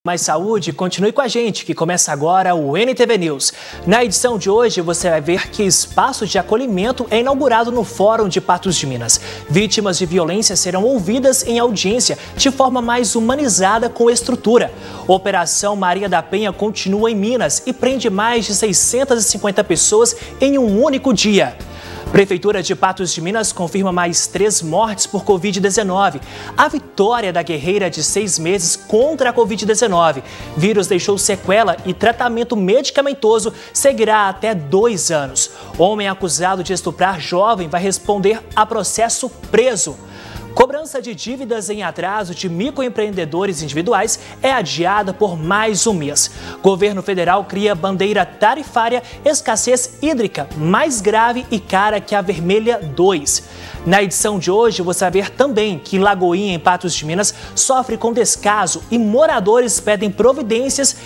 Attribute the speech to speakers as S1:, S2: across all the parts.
S1: Mais saúde, continue com a gente, que começa agora o NTV News. Na edição de hoje, você vai ver que espaço de acolhimento é inaugurado no Fórum de Patos de Minas. Vítimas de violência serão ouvidas em audiência de forma mais humanizada com estrutura. Operação Maria da Penha continua em Minas e prende mais de 650 pessoas em um único dia. Prefeitura de Patos de Minas confirma mais 3 mortes por Covid-19. A vitória da guerreira de 6 meses contra a Covid-19. Vírus deixou sequela e tratamento medicamentoso seguirá até 2 anos. Homem acusado de estuprar jovem vai responder a processo preso. Cobrança de dívidas em atraso de microempreendedores individuais é adiada por mais um mês. Governo federal cria bandeira tarifária, escassez hídrica mais grave e cara que a Vermelha 2. Na edição de hoje, você vai ver também que Lagoinha, em Patos de Minas, sofre com descaso e moradores pedem providências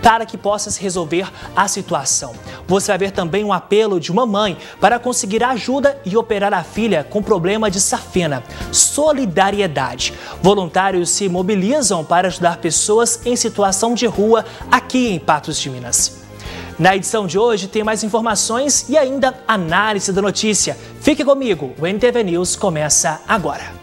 S1: para que possa se resolver a situação. Você vai ver também um apelo de uma mãe para conseguir ajuda e operar a filha com problema de safena. Solidariedade. Voluntários se mobilizam para ajudar pessoas em situação de rua aqui em Patos de Minas. Na edição de hoje tem mais informações e ainda análise da notícia. Fique comigo, o NTV News começa agora.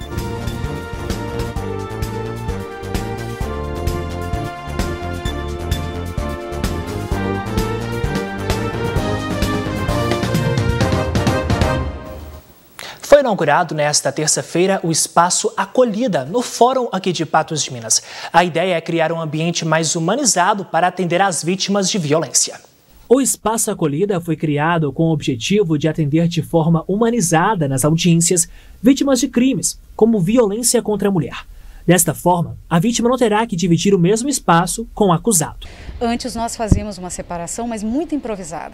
S1: Foi inaugurado nesta terça-feira o Espaço Acolhida, no Fórum aqui de Patos de Minas. A ideia é criar um ambiente mais humanizado para atender às vítimas de violência. O Espaço Acolhida foi criado com o objetivo de atender de forma humanizada nas audiências vítimas de crimes, como violência contra a mulher. Desta forma, a vítima não terá que dividir o mesmo espaço com o acusado.
S2: Antes nós fazíamos uma separação, mas muito improvisada.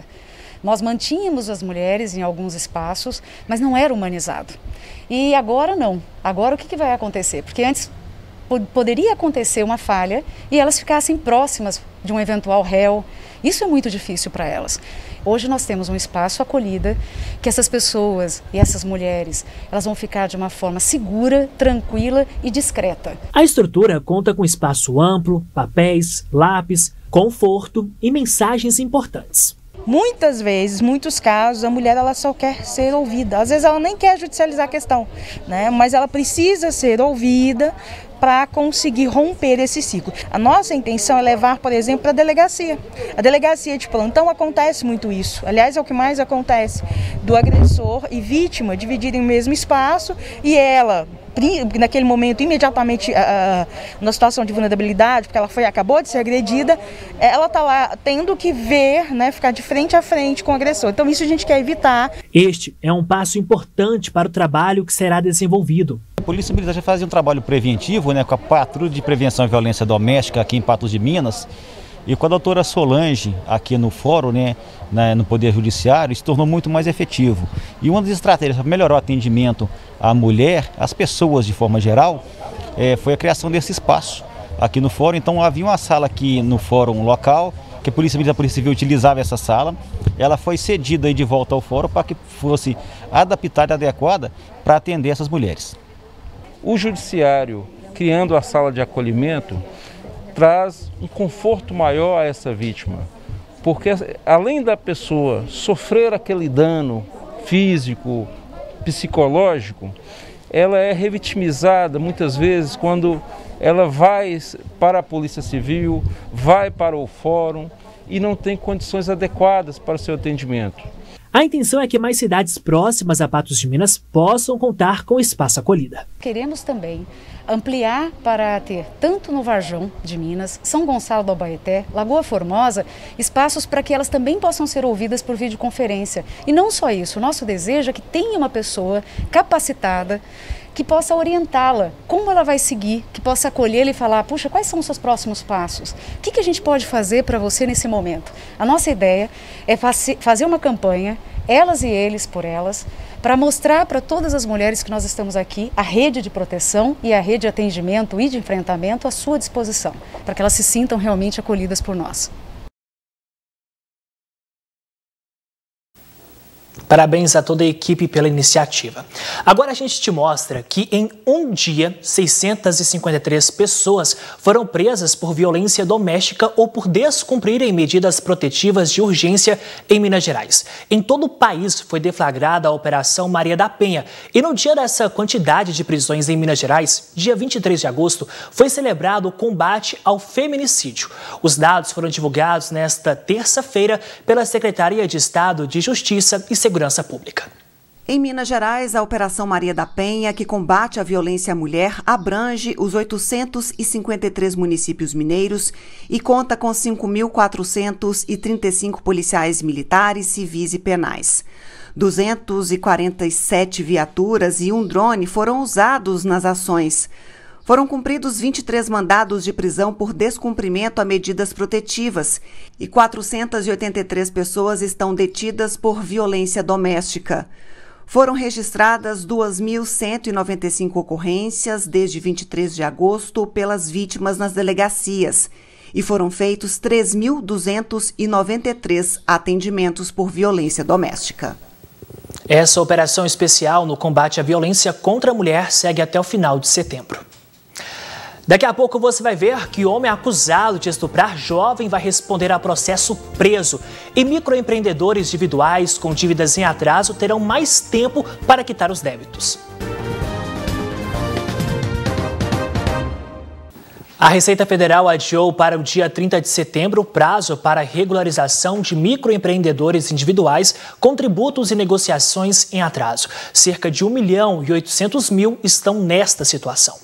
S2: Nós mantínhamos as mulheres em alguns espaços, mas não era humanizado. E agora não. Agora o que vai acontecer? Porque antes poderia acontecer uma falha e elas ficassem próximas de um eventual réu. Isso é muito difícil para elas. Hoje nós temos um espaço acolhida que essas pessoas e essas mulheres, elas vão ficar de uma forma segura, tranquila e discreta.
S1: A estrutura conta com espaço amplo, papéis, lápis, conforto e mensagens importantes.
S3: Muitas vezes, muitos casos, a mulher ela só quer ser ouvida. Às vezes ela nem quer judicializar a questão, né? Mas ela precisa ser ouvida para conseguir romper esse ciclo. A nossa intenção é levar, por exemplo, para a delegacia. A delegacia de plantão acontece muito isso. Aliás, é o que mais acontece, do agressor e vítima dividirem o mesmo espaço e ela, naquele momento, imediatamente, na situação de vulnerabilidade, porque ela acabou de ser agredida, ela está lá tendo que ver, né, ficar de frente a frente com o agressor. Então isso a gente quer evitar.
S1: Este é um passo importante para o trabalho que será desenvolvido.
S4: A Polícia Militar já fazia um trabalho preventivo, né, com a Patrulha de Prevenção à Violência Doméstica aqui em Patos de Minas. E com a doutora Solange aqui no fórum, né, no Poder Judiciário, se tornou muito mais efetivo. E uma das estratégias para melhorar o atendimento à mulher, às pessoas de forma geral, foi a criação desse espaço aqui no fórum. Então havia uma sala aqui no fórum local, que a Polícia Militar e a Polícia Civil utilizava essa sala. Ela foi cedida aí de volta ao fórum para que fosse adaptada e adequada para atender essas mulheres.
S5: O Judiciário, criando a sala de acolhimento, traz um conforto maior a essa vítima, porque além da pessoa sofrer aquele dano físico, psicológico, ela é revitimizada muitas vezes quando ela vai para a Polícia Civil, vai para o fórum e não tem condições adequadas para o seu atendimento.
S1: A intenção é que mais cidades próximas a Patos de Minas possam contar com espaço acolhida.
S2: Queremos também ampliar para ter, tanto no Varjão de Minas, São Gonçalo do Abaeté, Lagoa Formosa, espaços para que elas também possam ser ouvidas por videoconferência. E não só isso, o nosso desejo é que tenha uma pessoa capacitada que possa orientá-la, como ela vai seguir, que possa acolhê-la e falar, puxa, quais são os seus próximos passos? O que a gente pode fazer para você nesse momento? A nossa ideia é fazer uma campanha, elas e eles por elas, para mostrar para todas as mulheres que nós estamos aqui a rede de proteção e a rede de atendimento e de enfrentamento à sua disposição, para que elas se sintam realmente acolhidas por nós.
S1: Parabéns a toda a equipe pela iniciativa. Agora a gente te mostra que em um dia, 653 pessoas foram presas por violência doméstica ou por descumprirem medidas protetivas de urgência em Minas Gerais. Em todo o país foi deflagrada a Operação Maria da Penha. E no dia dessa quantidade de prisões em Minas Gerais, dia 23 de agosto, foi celebrado o combate ao feminicídio. Os dados foram divulgados nesta terça-feira pela Secretaria de Estado de Justiça e Segurança Pública.
S6: Em Minas Gerais, a Operação Maria da Penha, que combate a violência à mulher, abrange os 853 municípios mineiros e conta com 5.435 policiais militares, civis e penais. 247 viaturas e um drone foram usados nas ações. Foram cumpridos 23 mandados de prisão por descumprimento a medidas protetivas e 483 pessoas estão detidas por violência doméstica. Foram registradas 2.195 ocorrências desde 23 de agosto pelas vítimas nas delegacias e foram feitos 3.293 atendimentos por violência doméstica.
S1: Essa operação especial no combate à violência contra a mulher segue até o final de setembro. Daqui a pouco você vai ver que o homem acusado de estuprar jovem vai responder a processo preso. E microempreendedores individuais com dívidas em atraso terão mais tempo para quitar os débitos. A Receita Federal adiou para o dia 30 de setembro o prazo para a regularização de microempreendedores individuais com tributos e negociações em atraso. Cerca de 1.800.000 estão nesta situação.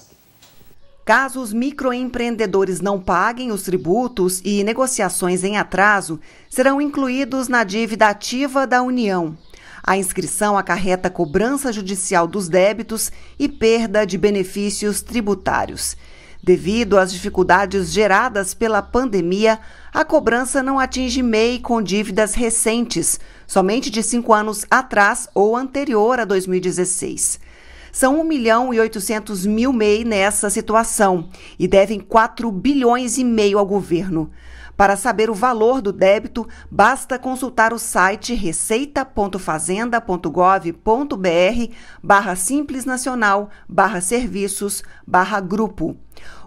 S6: Caso os microempreendedores não paguem os tributos e negociações em atraso, serão incluídos na dívida ativa da União. A inscrição acarreta cobrança judicial dos débitos e perda de benefícios tributários. Devido às dificuldades geradas pela pandemia, a cobrança não atinge MEI com dívidas recentes, somente de 5 anos atrás ou anterior a 2016. São 1.800.000 MEI nessa situação e devem 4 bilhões e meio ao governo. Para saber o valor do débito, basta consultar o site receita.fazenda.gov.br/Simples Nacional/Serviços/Grupo.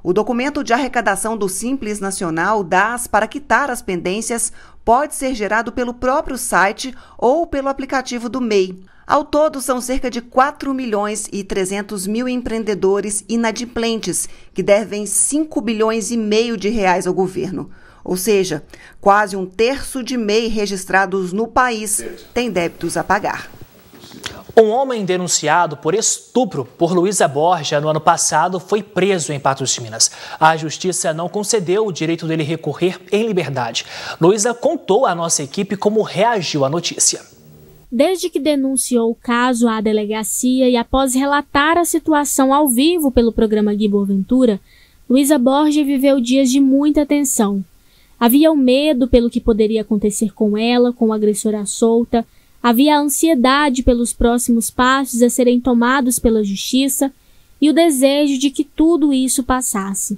S6: O documento de arrecadação do Simples Nacional, DAS, para quitar as pendências, pode ser gerado pelo próprio site ou pelo aplicativo do MEI. Ao todo, são cerca de 4.300.000 empreendedores inadimplentes, que devem 5 bilhões e meio de reais ao governo. Ou seja, quase um terço de MEI registrados no país tem débitos a pagar.
S1: Um homem denunciado por estupro por Luísa Borja no ano passado foi preso em Patos de Minas. A justiça não concedeu o direito dele recorrer em liberdade. Luísa contou à nossa equipe como reagiu à notícia.
S7: Desde que denunciou o caso à delegacia e após relatar a situação ao vivo pelo programa Gui Boaventura, Luísa Borja viveu dias de muita tensão. Havia o medo pelo que poderia acontecer com ela, com o agressor à solta, havia a ansiedade pelos próximos passos a serem tomados pela justiça e o desejo de que tudo isso passasse.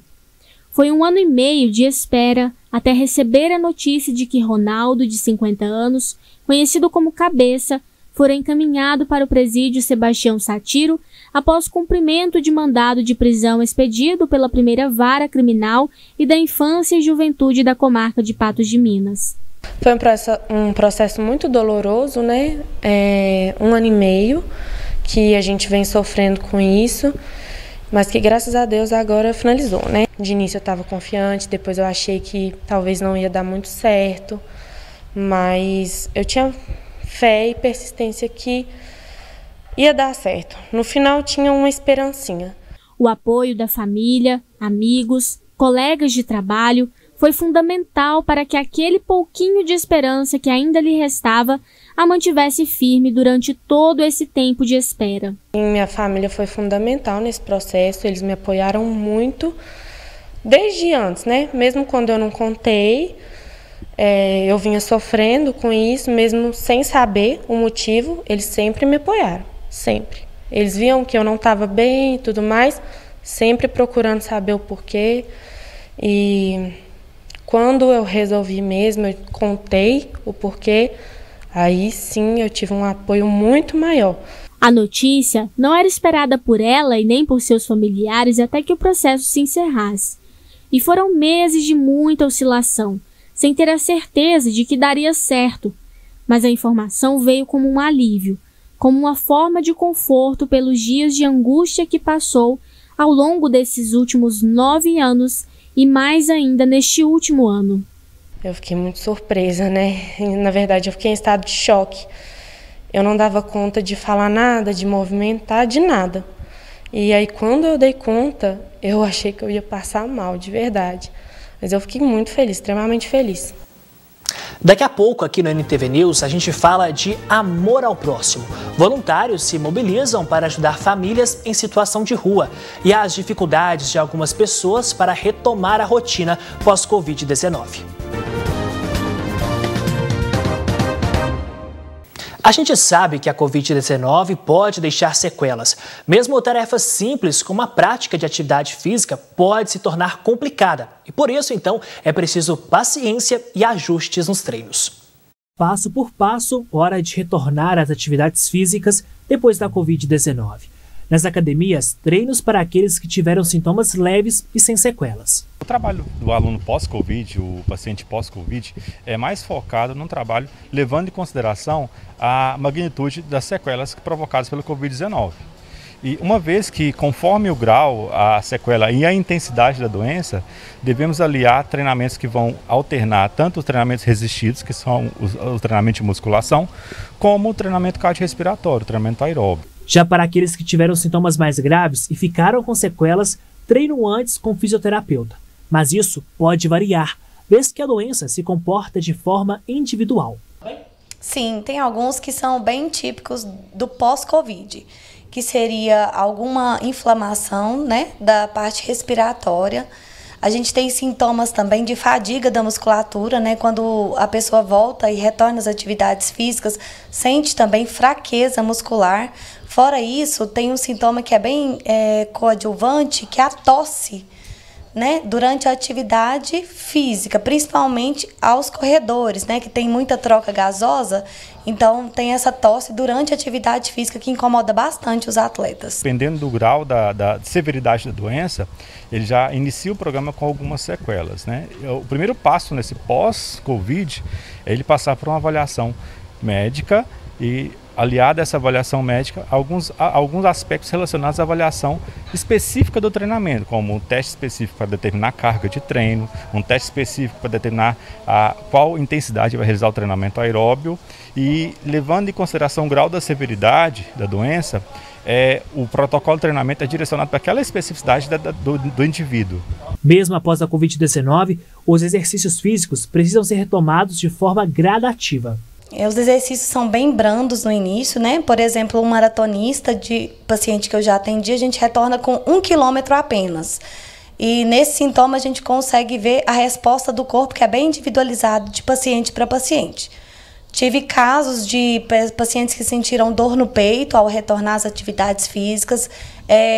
S7: Foi 1 ano e meio de espera até receber a notícia de que Ronaldo, de 50 anos, conhecido como Cabeça, fora encaminhado para o presídio Sebastião Satiro após cumprimento de mandado de prisão expedido pela primeira vara criminal e da infância e juventude da comarca de Patos de Minas.
S8: Foi um processo muito doloroso, né? 1 ano e meio que a gente vem sofrendo com isso, mas que graças a Deus agora finalizou, né? De início eu estava confiante, depois eu achei que talvez não ia dar muito certo, mas eu tinha fé e persistência que ia dar certo. No final tinha uma esperancinha.
S7: O apoio da família, amigos, colegas de trabalho foi fundamental para que aquele pouquinho de esperança que ainda lhe restava a mantivesse firme durante todo esse tempo de espera.
S8: Minha família foi fundamental nesse processo, eles me apoiaram muito desde antes, né? Mesmo quando eu não contei, eu vinha sofrendo com isso, mesmo sem saber o motivo, eles sempre me apoiaram, sempre. Eles viam que eu não estava bem e tudo mais, sempre procurando saber o porquê. E quando eu resolvi mesmo, eu contei o porquê, Aí sim eu tive um apoio muito maior.
S7: A notícia não era esperada por ela e nem por seus familiares até que o processo se encerrasse. E foram meses de muita oscilação, sem ter a certeza de que daria certo. Mas a informação veio como um alívio, como uma forma de conforto pelos dias de angústia que passou ao longo desses últimos 9 anos e mais ainda neste último ano.
S8: Eu fiquei muito surpresa, né? Na verdade, eu fiquei em estado de choque. Eu não dava conta de falar nada, de movimentar, de nada. E aí, quando eu dei conta, eu achei que eu ia passar mal, de verdade. Mas eu fiquei muito feliz, extremamente feliz.
S1: Daqui a pouco, aqui no NTV News, a gente fala de amor ao próximo. Voluntários se mobilizam para ajudar famílias em situação de rua e as dificuldades de algumas pessoas para retomar a rotina pós-Covid-19. A gente sabe que a Covid-19 pode deixar sequelas. Mesmo tarefas simples, como a prática de atividade física, pode se tornar complicada. E por isso, então, é preciso paciência e ajustes nos treinos. Passo por passo, hora de retornar às atividades físicas depois da Covid-19. Nas academias, treinos para aqueles que tiveram sintomas leves e sem sequelas.
S9: O trabalho do aluno pós-Covid, o paciente pós-Covid, é mais focado num trabalho levando em consideração a magnitude das sequelas provocadas pelo Covid-19. E uma vez que, conforme o grau, a sequela e a intensidade da doença, devemos aliar treinamentos que vão alternar tanto os treinamentos resistidos, que são o treinamento de musculação, como o treinamento cardiorrespiratório, o treinamento aeróbico.
S1: Já para aqueles que tiveram sintomas mais graves e ficaram com sequelas, treino antes com fisioterapeuta. Mas isso pode variar, vez que a doença se comporta de forma individual.
S10: Sim, tem alguns que são bem típicos do pós-Covid, que seria alguma inflamação, né, da parte respiratória. A gente tem sintomas também de fadiga da musculatura, né? Quando a pessoa volta e retorna às atividades físicas, sente também fraqueza muscular. Fora isso, tem um sintoma que é bem coadjuvante, que é a tosse, né? Durante a atividade física, principalmente aos corredores, né? Que tem muita troca gasosa, então tem essa tosse durante a atividade física que incomoda bastante os atletas.
S9: Dependendo do grau da severidade da doença, ele já inicia o programa com algumas sequelas, né? O primeiro passo nesse pós-Covid é ele passar por uma avaliação médica e, aliado a essa avaliação médica, alguns aspectos relacionados à avaliação específica do treinamento, como um teste específico para determinar a carga de treino, um teste específico para determinar qual intensidade vai realizar o treinamento aeróbio e, levando em consideração o grau da severidade da doença, o protocolo de treinamento é direcionado para aquela especificidade do indivíduo.
S1: Mesmo após a Covid-19, os exercícios físicos precisam ser retomados de forma gradativa.
S10: Os exercícios são bem brandos no início, né? Por exemplo, um maratonista de paciente que eu já atendi, a gente retorna com 1 quilômetro apenas. E nesse sintoma a gente consegue ver a resposta do corpo, que é bem individualizado de paciente para paciente. Tive casos de pacientes que sentiram dor no peito ao retornar às atividades físicas,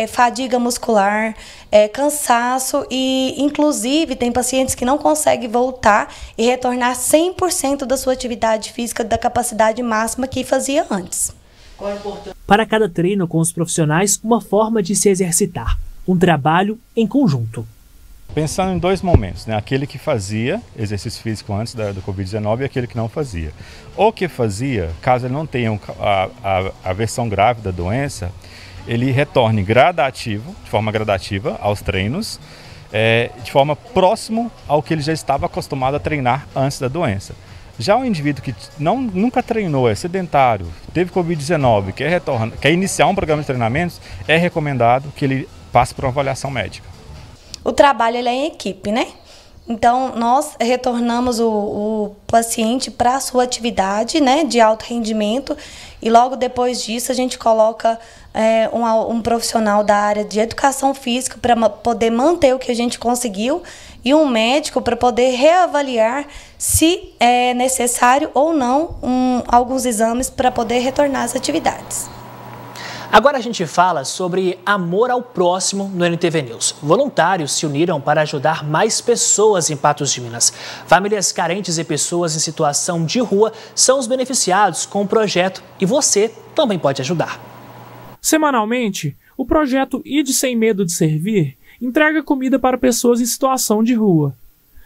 S10: fadiga muscular, cansaço e, inclusive, tem pacientes que não conseguem voltar e retornar 100% da sua atividade física da capacidade máxima que fazia antes.
S1: Para cada treino com os profissionais, uma forma de se exercitar, um trabalho em conjunto.
S9: Pensando em dois momentos, né? Aquele que fazia exercício físico antes do Covid-19 e aquele que não fazia. O que fazia, caso ele não tenha a versão grave da doença, ele retorne de forma gradativa aos treinos, de forma próximo ao que ele já estava acostumado a treinar antes da doença. Já o indivíduo que nunca treinou, é sedentário, teve Covid-19, quer iniciar um programa de treinamentos, é recomendado que ele passe por uma avaliação médica.
S10: O trabalho ele é em equipe, né? Então, nós retornamos o paciente para a sua atividade, né, de alto rendimento, e logo depois disso a gente coloca um profissional da área de educação física para poder manter o que a gente conseguiu e um médico para poder reavaliar se é necessário ou não alguns exames para poder retornar às atividades.
S1: Agora a gente fala sobre amor ao próximo no NTV News. Voluntários se uniram para ajudar mais pessoas em Patos de Minas. Famílias carentes e pessoas em situação de rua são os beneficiados com o projeto e você também pode ajudar.
S11: Semanalmente, o projeto Ide Sem Medo de Servir entrega comida para pessoas em situação de rua.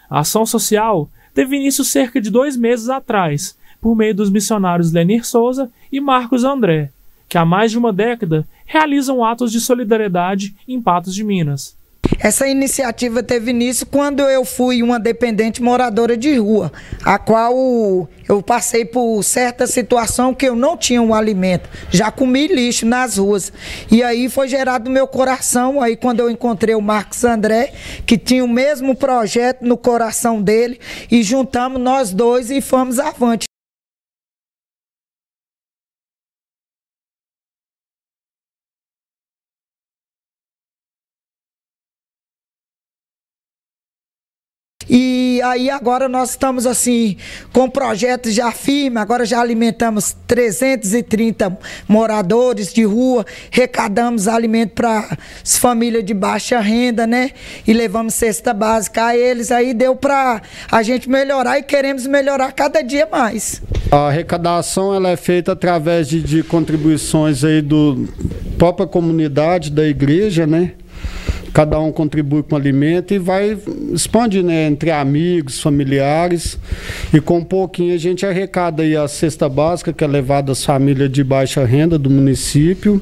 S11: A ação social teve início cerca de 2 meses atrás, por meio dos missionários Lenir Souza e Marcos André, que há mais de uma década realizam atos de solidariedade em Patos de Minas.
S12: Essa iniciativa teve início quando eu fui uma dependente moradora de rua, a qual eu passei por certa situação que eu não tinha um alimento, já comi lixo nas ruas. E aí foi gerado no meu coração, aí quando eu encontrei o Marcos André, que tinha o mesmo projeto no coração dele, e juntamos nós dois e fomos avante. E aí agora nós estamos assim com projetos já firmes, agora já alimentamos 330 moradores de rua, arrecadamos alimento para as famílias de baixa renda, né? E levamos cesta básica a eles, aí deu para a gente melhorar e queremos melhorar cada dia mais.
S13: A arrecadação ela é feita através de contribuições aí do própria comunidade da igreja, né? Cada um contribui com alimento e vai expande, né, entre amigos, familiares, e com um pouquinho a gente arrecada aí a cesta básica que é levada às famílias de baixa renda do município.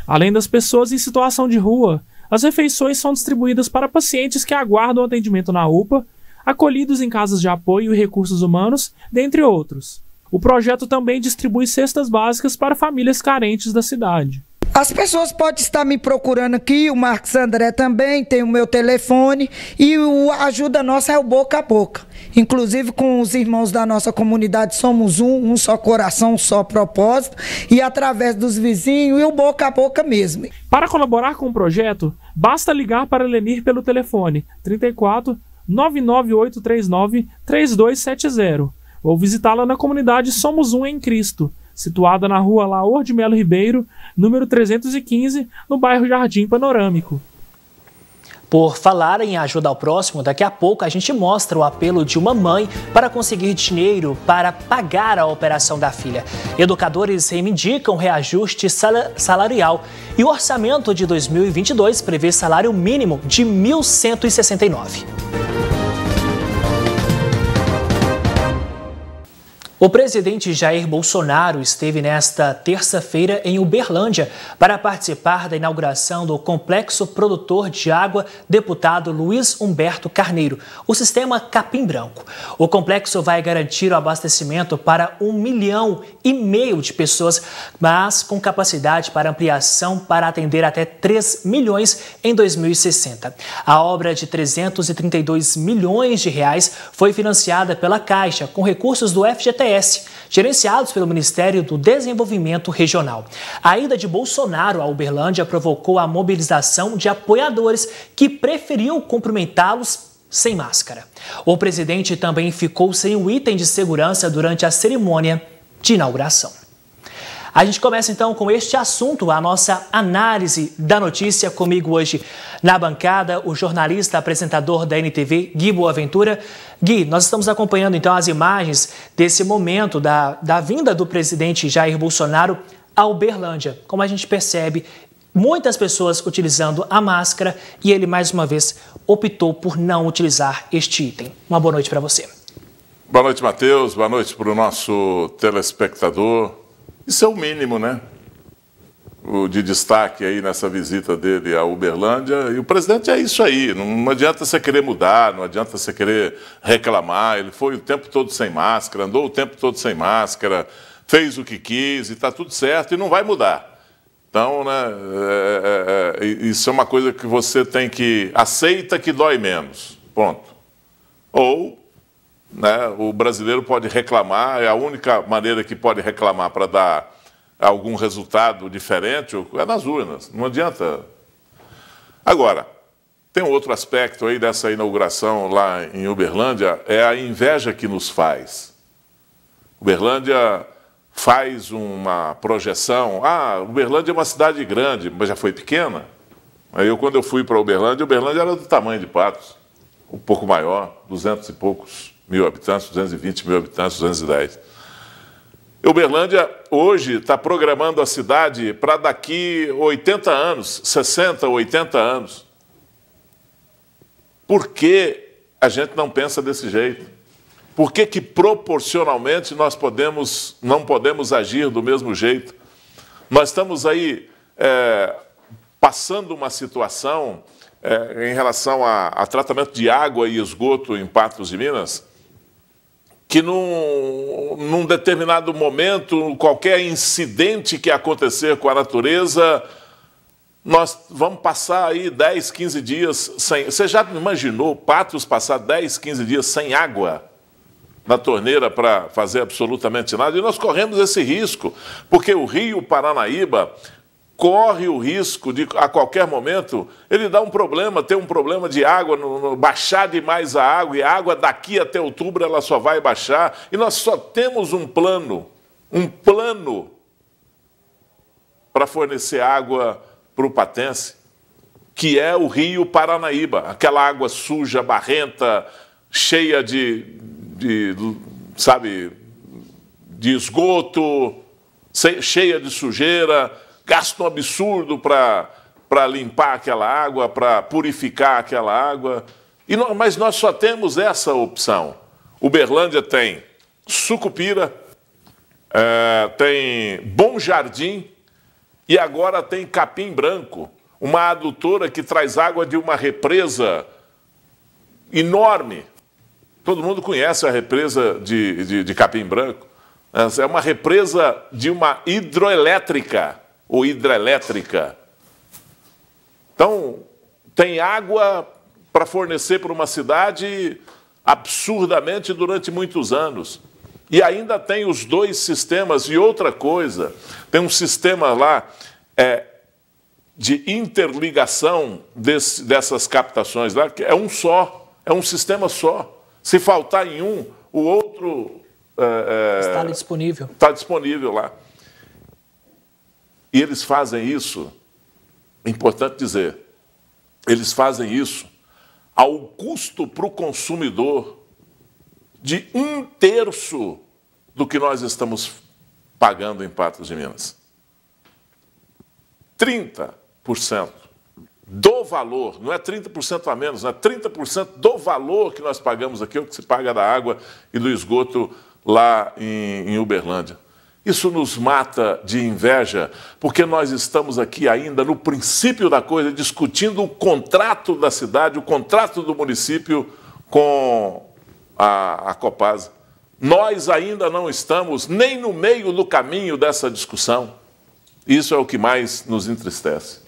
S11: Além das pessoas em situação de rua, as refeições são distribuídas para pacientes que aguardam atendimento na UPA, acolhidos em casas de apoio e recursos humanos, dentre outros. O projeto também distribui cestas básicas para famílias carentes da cidade.
S12: As pessoas podem estar me procurando aqui, o Marcos André também, tem o meu telefone, e a ajuda nossa é o boca a boca. Inclusive com os irmãos da nossa comunidade somos um só coração, um só propósito, e através dos vizinhos e o boca a boca mesmo.
S11: Para colaborar com o projeto, basta ligar para Lenir pelo telefone 34 99839 3270 ou visitá-la na comunidade Somos Um em Cristo, situada na rua Laor de Melo Ribeiro, número 315, no bairro Jardim Panorâmico.
S1: Por falar em ajuda ao próximo, daqui a pouco a gente mostra o apelo de uma mãe para conseguir dinheiro para pagar a operação da filha. Educadores reivindicam reajuste salarial e o orçamento de 2022 prevê salário mínimo de R$ 1.169. O presidente Jair Bolsonaro esteve nesta terça-feira em Uberlândia para participar da inauguração do Complexo Produtor de Água Deputado Luiz Humberto Carneiro, o sistema Capim Branco. O complexo vai garantir o abastecimento para 1,5 milhão de pessoas, mas com capacidade para ampliação para atender até 3 milhões em 2060. A obra de 332 milhões de reais foi financiada pela Caixa com recursos do FGTS, gerenciados pelo Ministério do Desenvolvimento Regional. A ida de Bolsonaro a Uberlândia provocou a mobilização de apoiadores que preferiam cumprimentá-los sem máscara. O presidente também ficou sem o item de segurança durante a cerimônia de inauguração. A gente começa então com este assunto, a nossa análise da notícia. Comigo hoje na bancada, o jornalista apresentador da NTV, Gui Boaventura. Gui, nós estamos acompanhando então as imagens desse momento da vinda do presidente Jair Bolsonaro a Uberlândia. Como a gente percebe, muitas pessoas utilizando a máscara e ele mais uma vez optou por não utilizar este item. Uma boa noite para você.
S14: Boa noite, Matheus. Boa noite para o nosso telespectador. Isso é o mínimo, né? O de destaque aí nessa visita dele à Uberlândia. E o presidente é isso aí. Não adianta você querer mudar, não adianta você querer reclamar. Ele foi o tempo todo sem máscara, andou o tempo todo sem máscara, fez o que quis e está tudo certo e não vai mudar. Então, né, isso é uma coisa que você tem que... Aceita que dói menos. Ponto. Ou... né, o brasileiro pode reclamar, é a única maneira que pode reclamar para dar algum resultado diferente é nas urnas, não adianta. Agora, tem um outro aspecto aí dessa inauguração lá em Uberlândia, é a inveja que nos faz. Uberlândia faz uma projeção. Ah, Uberlândia é uma cidade grande, mas já foi pequena. Quando eu fui para Uberlândia era do tamanho de Patos, um pouco maior, 200 e poucos mil habitantes, 220 mil habitantes, 210. Uberlândia hoje está programando a cidade para daqui 80 anos, 60, 80 anos. Por que a gente não pensa desse jeito? Por que proporcionalmente nós não podemos agir do mesmo jeito? Nós estamos aí passando uma situação em relação a tratamento de água e esgoto em Patos de Minas, que num determinado momento, qualquer incidente que acontecer com a natureza, nós vamos passar aí 10, 15 dias sem... Você já imaginou Patos passar 10, 15 dias sem água na torneira para fazer absolutamente nada? E nós corremos esse risco, porque o rio Paranaíba corre o risco de, a qualquer momento, ele dá um problema, ter um problema de água, baixar demais a água, e a água daqui até outubro ela só vai baixar, e nós só temos um plano para fornecer água para o patense, que é o rio Paranaíba, aquela água suja, barrenta, cheia de esgoto, cheia de sujeira, gasto um absurdo para limpar aquela água, para purificar aquela água. Mas nós só temos essa opção. Uberlândia tem Sucupira, tem Bom Jardim e agora tem Capim Branco, uma adutora que traz água de uma represa enorme. Todo mundo conhece a represa de Capim Branco. É uma represa de uma hidroelétrica ou hidrelétrica. Então, tem água para fornecer para uma cidade absurdamente durante muitos anos. E ainda tem os dois sistemas. E outra coisa, tem um sistema lá de interligação dessas captações lá, que é um só, é um sistema só. Se faltar em um, o outro...
S1: está disponível.
S14: Está disponível lá. E eles fazem isso, é importante dizer, eles fazem isso ao custo para o consumidor de 1/3 do que nós estamos pagando em Patos de Minas. 30% do valor, não é 30% a menos, não é 30% do valor que nós pagamos aqui, o que se paga da água e do esgoto lá em Uberlândia. Isso nos mata de inveja, porque nós estamos aqui ainda no princípio da coisa, discutindo o contrato da cidade, o contrato do município com a Copasa. Nós ainda não estamos nem no meio do caminho dessa discussão. Isso é o que mais nos entristece.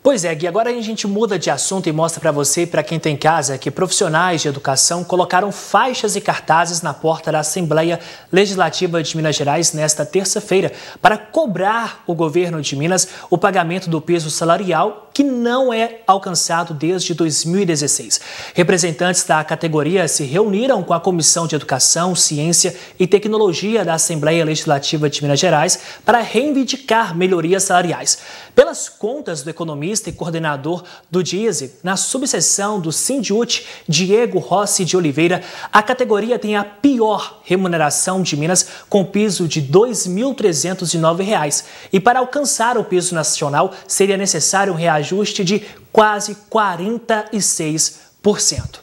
S1: Pois é, Gui, agora a gente muda de assunto e mostra para você e para quem tem em casa que profissionais de educação colocaram faixas e cartazes na porta da Assembleia Legislativa de Minas Gerais nesta terça-feira para cobrar o governo de Minas o pagamento do piso salarial que não é alcançado desde 2016. Representantes da categoria se reuniram com a Comissão de Educação, Ciência e Tecnologia da Assembleia Legislativa de Minas Gerais para reivindicar melhorias salariais. Pelas contas do economista e coordenador do DIESE, na subseção do Sindiut, Diego Rossi de Oliveira, a categoria tem a pior remuneração de Minas, com piso de R$ 2.309. E para alcançar o piso nacional, seria necessário um reajuste de quase 46%.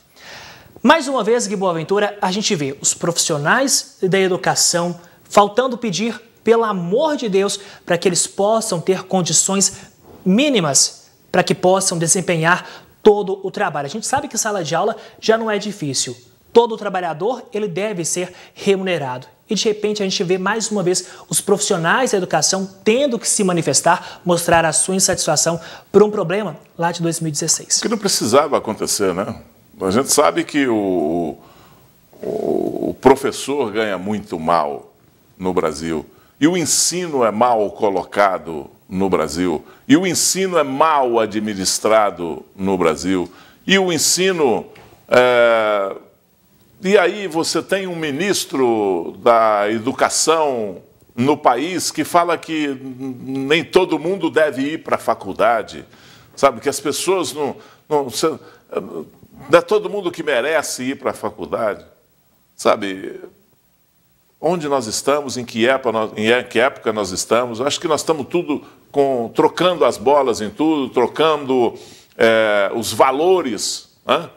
S1: Mais uma vez, Gui Boaventura, a gente vê os profissionais da educação faltando pedir, pelo amor de Deus, para que eles possam ter condições mínimas para que possam desempenhar todo o trabalho. A gente sabe que sala de aula já não é difícil. Todo trabalhador ele deve ser remunerado. E de repente a gente vê mais uma vez os profissionais da educação tendo que se manifestar, mostrar a sua insatisfação por um problema lá de 2016.
S14: Que não precisava acontecer, né? A gente sabe que o professor ganha muito mal no Brasil. E o ensino é mal colocado no Brasil. E o ensino é mal administrado no Brasil. E o ensino... E aí você tem um ministro da Educação no país que fala que nem todo mundo deve ir para a faculdade, sabe? Que as pessoas não é todo mundo que merece ir para a faculdade, sabe? Onde nós estamos, em que época nós estamos? Eu acho que nós estamos trocando as bolas em tudo, trocando os valores. Né?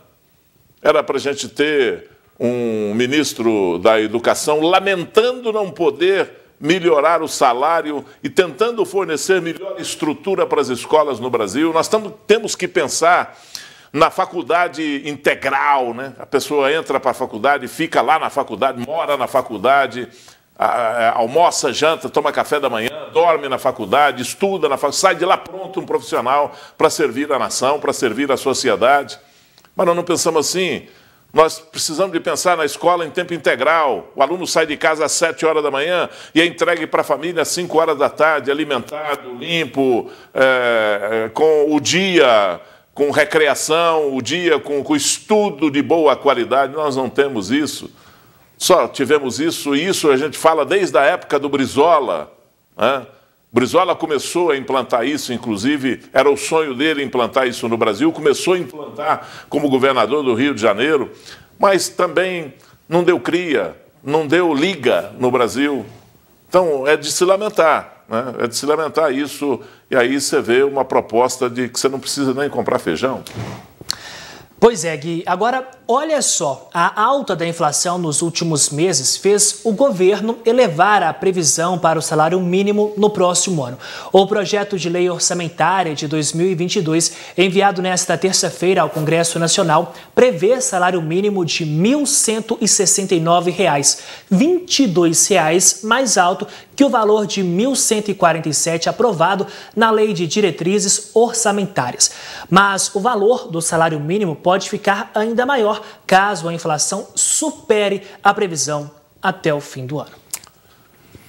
S14: Era para a gente ter um ministro da Educação lamentando não poder melhorar o salário e tentando fornecer melhor estrutura para as escolas no Brasil. Nós temos que pensar na faculdade integral, né? A pessoa entra para a faculdade, fica lá na faculdade, mora na faculdade, almoça, janta, toma café da manhã, dorme na faculdade, estuda na faculdade, sai de lá pronto um profissional para servir a nação, para servir a sociedade. Mas nós não pensamos assim. Nós precisamos de pensar na escola em tempo integral. O aluno sai de casa às 7 horas da manhã e é entregue para a família às 5 horas da tarde, alimentado, limpo, com o dia, com recreação, o dia com estudo de boa qualidade. Nós não temos isso. Só tivemos isso, e isso a gente fala desde a época do Brizola. Né? Brizola começou a implantar isso, inclusive, era o sonho dele implantar isso no Brasil, começou a implantar como governador do Rio de Janeiro, mas também não deu cria, não deu liga no Brasil. Então, é de se lamentar, né? É de se lamentar isso, e aí você vê uma proposta de que você não precisa nem comprar feijão.
S1: Pois é, Gui. Agora, olha só, a alta da inflação nos últimos meses fez o governo elevar a previsão para o salário mínimo no próximo ano. O projeto de lei orçamentária de 2022, enviado nesta terça-feira ao Congresso Nacional, prevê salário mínimo de R$ 1.169, R$ 22 mais alto que o valor de R$ 1.147 aprovado na Lei de Diretrizes Orçamentárias. Mas o valor do salário mínimo pode ficar ainda maior caso a inflação supere a previsão até o fim do ano.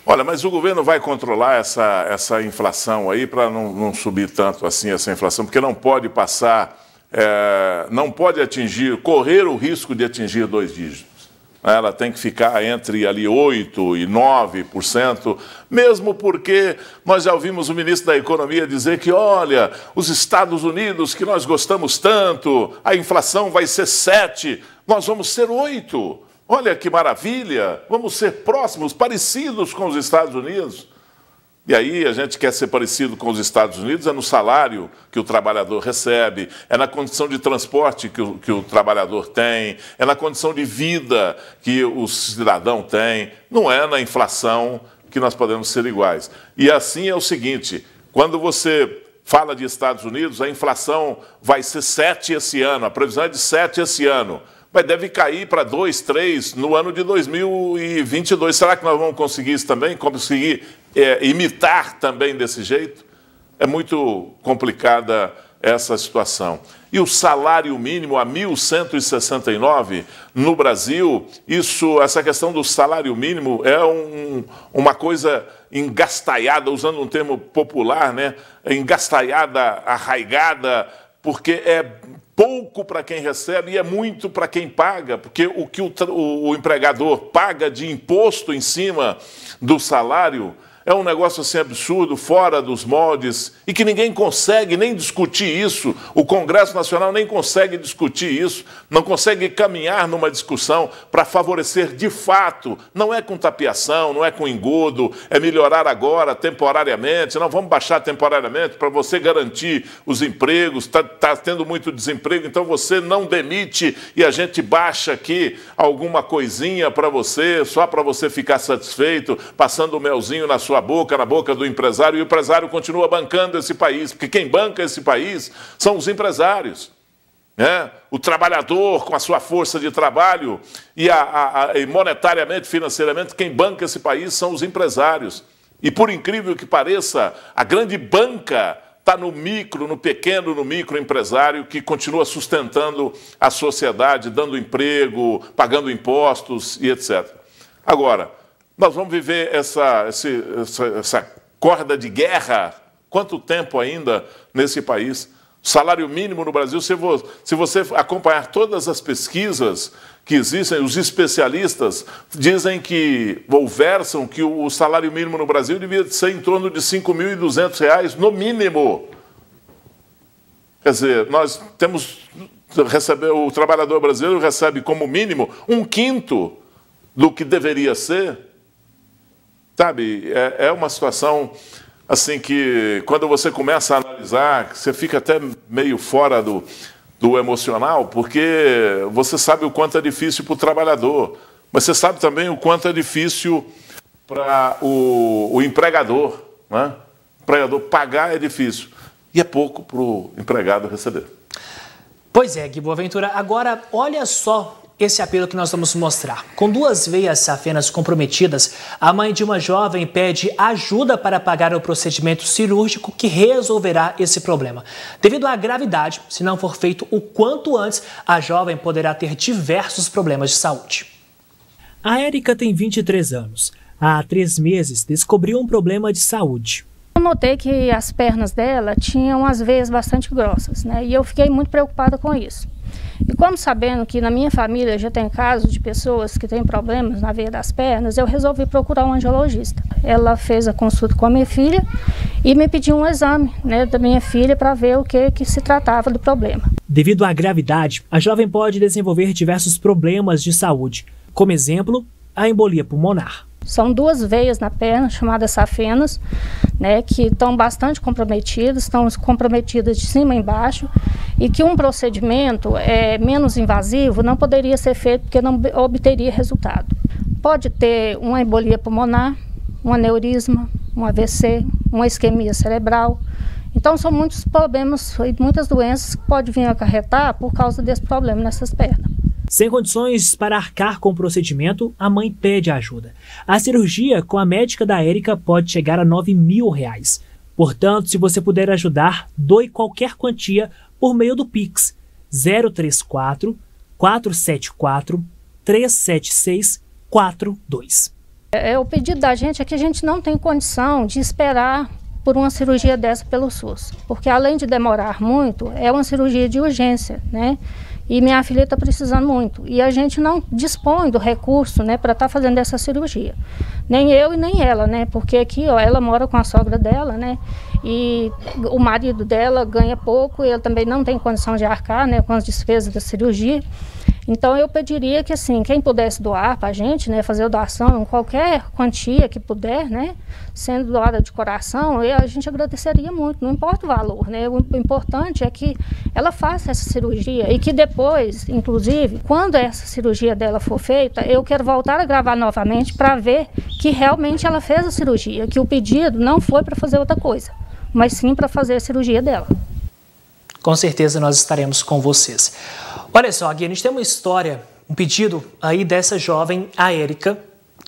S14: Olha, mas o governo vai controlar essa inflação aí para não subir tanto assim essa inflação, porque não pode passar, não pode correr o risco de atingir 2 dígitos. Ela tem que ficar entre ali 8% e 9%, mesmo porque nós já ouvimos o ministro da Economia dizer que, olha, os Estados Unidos, que nós gostamos tanto, a inflação vai ser 7%, nós vamos ser 8%. Olha que maravilha, vamos ser próximos, parecidos com os Estados Unidos. E aí a gente quer ser parecido com os Estados Unidos, é no salário que o trabalhador recebe, é na condição de transporte que o trabalhador tem, é na condição de vida que o cidadão tem, não é na inflação que nós podemos ser iguais. E assim é o seguinte, quando você fala de Estados Unidos, a inflação vai ser 7% esse ano, a previsão é de 7% esse ano. Mas deve cair para 2%, 3% no ano de 2022. Será que nós vamos conseguir isso também? Conseguir imitar também desse jeito? É muito complicada essa situação. E o salário mínimo a 1.169 no Brasil, essa questão do salário mínimo é uma coisa engastalhada, usando um termo popular, né? Engastalhada, arraigada, porque é pouco para quem recebe e é muito para quem paga, porque o que o empregador paga de imposto em cima do salário é um negócio assim absurdo, fora dos moldes, e que ninguém consegue nem discutir isso, o Congresso Nacional nem consegue discutir isso, não consegue caminhar numa discussão para favorecer de fato, não é com tapiação, não é com engodo, é melhorar agora, temporariamente, não vamos baixar temporariamente para você garantir os empregos, está tendo muito desemprego, então você não demite e a gente baixa aqui alguma coisinha para você, só para você ficar satisfeito, passando o melzinho na sua boca, na boca do empresário, e o empresário continua bancando esse país, porque quem banca esse país são os empresários. Né? O trabalhador com a sua força de trabalho e monetariamente, financeiramente, quem banca esse país são os empresários. E por incrível que pareça, a grande banca está no micro, no pequeno, no microempresário que continua sustentando a sociedade, dando emprego, pagando impostos e etc. Agora, nós vamos viver essa corda de guerra, quanto tempo ainda nesse país? O salário mínimo no Brasil, se você acompanhar todas as pesquisas que existem, os especialistas dizem que, ou versam que o salário mínimo no Brasil devia ser em torno de R$ 5.200 no mínimo. Quer dizer, nós temos... o trabalhador brasileiro recebe como mínimo 1/5 do que deveria ser. Sabe, é uma situação assim que, quando você começa a analisar, você fica até meio fora do emocional, porque você sabe o quanto é difícil para o trabalhador, mas você sabe também o quanto é difícil para o empregador, né? O empregador pagar é difícil, e é pouco para o empregado receber.
S1: Pois é, Gui Boaventura. Agora, olha só esse apelo que nós vamos mostrar. Com 2 veias safenas comprometidas, a mãe de uma jovem pede ajuda para pagar o procedimento cirúrgico que resolverá esse problema. Devido à gravidade, se não for feito o quanto antes, a jovem poderá ter diversos problemas de saúde.
S15: A Érica tem 23 anos. Há 3 meses descobriu um problema de saúde.
S16: Eu notei que as pernas dela tinham as veias bastante grossas, né? E eu fiquei muito preocupada com isso. E como sabendo que na minha família já tem casos de pessoas que têm problemas na veia das pernas, eu resolvi procurar um angiologista. Ela fez a consulta com a minha filha e me pediu um exame, né, da minha filha para ver o que se tratava do problema.
S15: Devido à gravidade, a jovem pode desenvolver diversos problemas de saúde. Como exemplo, a embolia pulmonar.
S16: São 2 veias na perna, chamadas safenas, né, que estão bastante comprometidas, de cima e embaixo, e que um procedimento menos invasivo não poderia ser feito porque não obteria resultado. Pode ter uma embolia pulmonar, um aneurisma, um AVC, uma isquemia cerebral. Então são muitos problemas e muitas doenças que podem vir a acarretar por causa desse problema nessas pernas.
S15: Sem condições para arcar com o procedimento, a mãe pede ajuda. A cirurgia com a médica da Érica pode chegar a R$ 9.000. Portanto, se você puder ajudar, doe qualquer quantia por meio do Pix 034 474 37642.
S16: O pedido da gente é que a gente não tem condição de esperar por uma cirurgia dessa pelo SUS, porque além de demorar muito, é uma cirurgia de urgência, né? E minha filha está precisando muito. E a gente não dispõe do recurso, né, para estar fazendo essa cirurgia. Nem eu e nem ela, né? Porque aqui, ó, ela mora com a sogra dela, né? E o marido dela ganha pouco, e ele também não tem condição de arcar, né, com as despesas da cirurgia. Então eu pediria que, assim, quem pudesse doar para a gente, né, fazer a doação em qualquer quantia que puder, né, sendo doada de coração, a gente agradeceria muito, não importa o valor, né, o importante é que ela faça essa cirurgia e que depois, inclusive, quando essa cirurgia dela for feita, eu quero voltar a gravar novamente para ver que realmente ela fez a cirurgia, que o pedido não foi para fazer outra coisa, mas sim para fazer a cirurgia dela.
S1: Com certeza nós estaremos com vocês. Olha só, Gui, a gente tem uma história, um pedido aí dessa jovem, a Érica,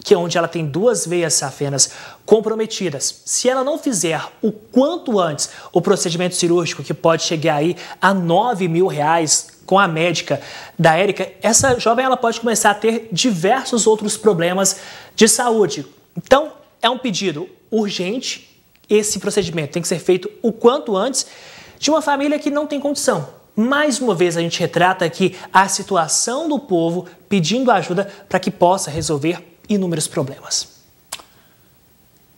S1: que é onde ela tem 2 veias safenas comprometidas. Se ela não fizer o quanto antes o procedimento cirúrgico, que pode chegar aí a R$ 9.000 com a médica da Érica, essa jovem ela pode começar a ter diversos outros problemas de saúde. Então, é um pedido urgente, esse procedimento tem que ser feito o quanto antes, de uma família que não tem condição. Mais uma vez a gente retrata aqui a situação do povo pedindo ajuda para que possa resolver inúmeros problemas.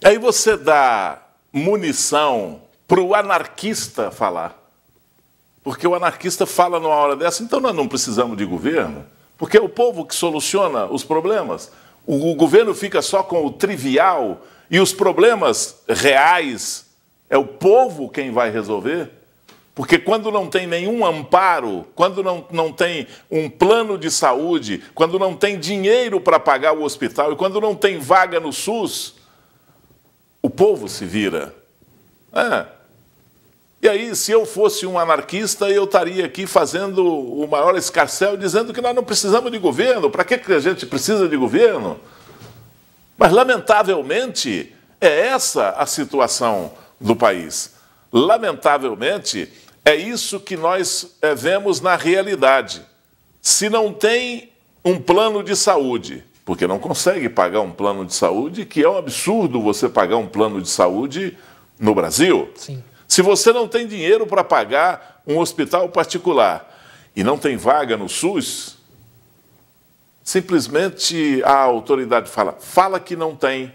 S14: Aí você dá munição para o anarquista falar. Porque o anarquista fala numa hora dessa, então nós não precisamos de governo, porque é o povo que soluciona os problemas. O governo fica só com o trivial e os problemas reais é o povo quem vai resolver. Porque quando não tem nenhum amparo, quando não tem um plano de saúde, quando não tem dinheiro para pagar o hospital e quando não tem vaga no SUS, o povo se vira. E aí, se eu fosse um anarquista, eu estaria aqui fazendo o maior escarcéu, dizendo que nós não precisamos de governo. Para que a gente precisa de governo? Mas, lamentavelmente, é essa a situação do país. Lamentavelmente, é isso que nós vemos na realidade. Se não tem um plano de saúde, porque não consegue pagar um plano de saúde, que é um absurdo você pagar um plano de saúde no Brasil.
S1: Sim.
S14: Se você não tem dinheiro para pagar um hospital particular e não tem vaga no SUS, simplesmente a autoridade fala que não tem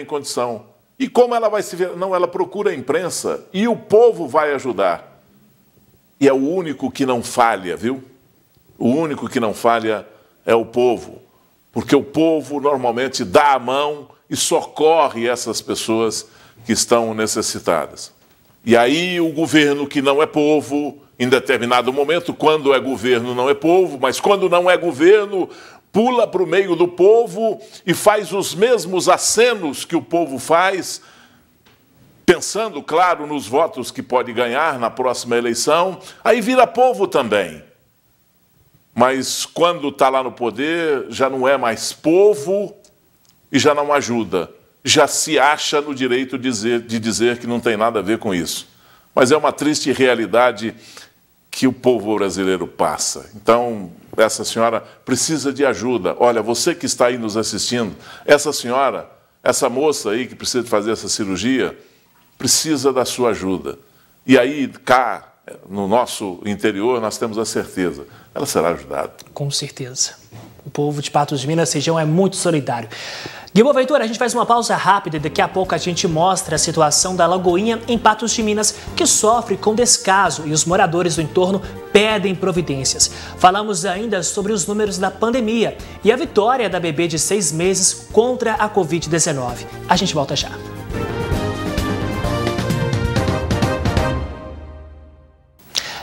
S14: condição. E como ela vai se ver? Não, ela procura a imprensa e o povo vai ajudar. E é o único que não falha, viu? O único que não falha é o povo, porque o povo normalmente dá a mão e socorre essas pessoas que estão necessitadas. E aí o governo, que não é povo, em determinado momento, quando é governo não é povo, mas quando não é governo, pula para o meio do povo e faz os mesmos acenos que o povo faz, pensando, claro, nos votos que pode ganhar na próxima eleição, aí vira povo também. Mas quando está lá no poder, já não é mais povo e já não ajuda. Já se acha no direito de dizer que não tem nada a ver com isso. Mas é uma triste realidade que o povo brasileiro passa. Então, essa senhora precisa de ajuda. Olha, você que está aí nos assistindo, essa senhora, essa moça aí que precisa de fazer essa cirurgia, precisa da sua ajuda. E aí, cá, no nosso interior, nós temos a certeza, ela será ajudada.
S1: Com certeza. O povo de Patos de Minas região é muito solidário. Gui Boaventura, a gente faz uma pausa rápida e daqui a pouco a gente mostra a situação da Lagoinha em Patos de Minas, que sofre com descaso e os moradores do entorno pedem providências. Falamos ainda sobre os números da pandemia e a vitória da bebê de 6 meses contra a Covid-19. A gente volta já.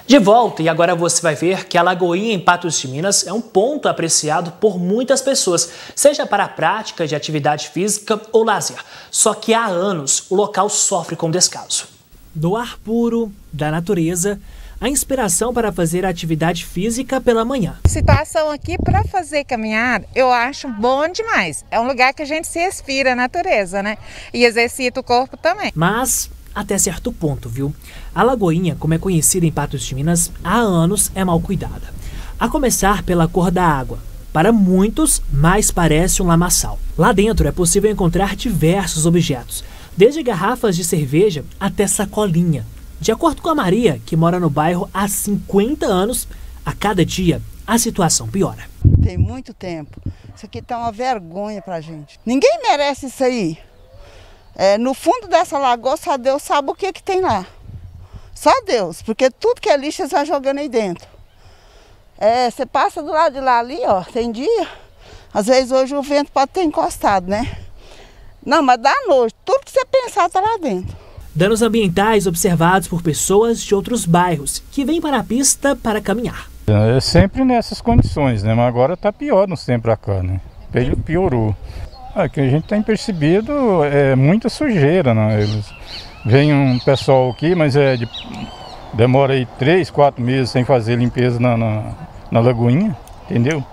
S1: De volta, e agora você vai ver que a Lagoinha em Patos de Minas é um ponto apreciado por muitas pessoas, seja para a prática de atividade física ou lazer. Só que há anos o local sofre com descaso. Do ar puro, da natureza, a inspiração para fazer a atividade física pela manhã.
S17: A situação aqui para fazer caminhada, eu acho bom demais. É um lugar que a gente se inspira a natureza, né? E exercita o corpo também.
S1: Mas até certo ponto, viu? A Lagoinha, como é conhecida em Patos de Minas, há anos é mal cuidada. A começar pela cor da água. Para muitos, mais parece um lamaçal. Lá dentro é possível encontrar diversos objetos, desde garrafas de cerveja até sacolinha. De acordo com a Maria, que mora no bairro há 50 anos, a cada dia a situação piora.
S18: Tem muito tempo. Isso aqui tá uma vergonha pra gente. Ninguém merece isso aí. No fundo dessa lagoa, só Deus sabe o que tem lá. Só Deus, porque tudo que é lixo, eles vão jogando aí dentro. Você passa do lado de lá ali, ó, tem dia, às vezes hoje o vento pode ter encostado, né? Não, mas dá nojo, tudo que você pensar tá lá dentro.
S1: Danos ambientais observados por pessoas de outros bairros, que vêm para a pista para caminhar.
S19: É sempre nessas condições, né? Mas agora tá pior no tempo pra cá, né? Piorou. O que a gente tem percebido é muita sujeira, né? Vem um pessoal aqui, mas demora aí 3, 4 meses sem fazer limpeza na lagoinha, entendeu?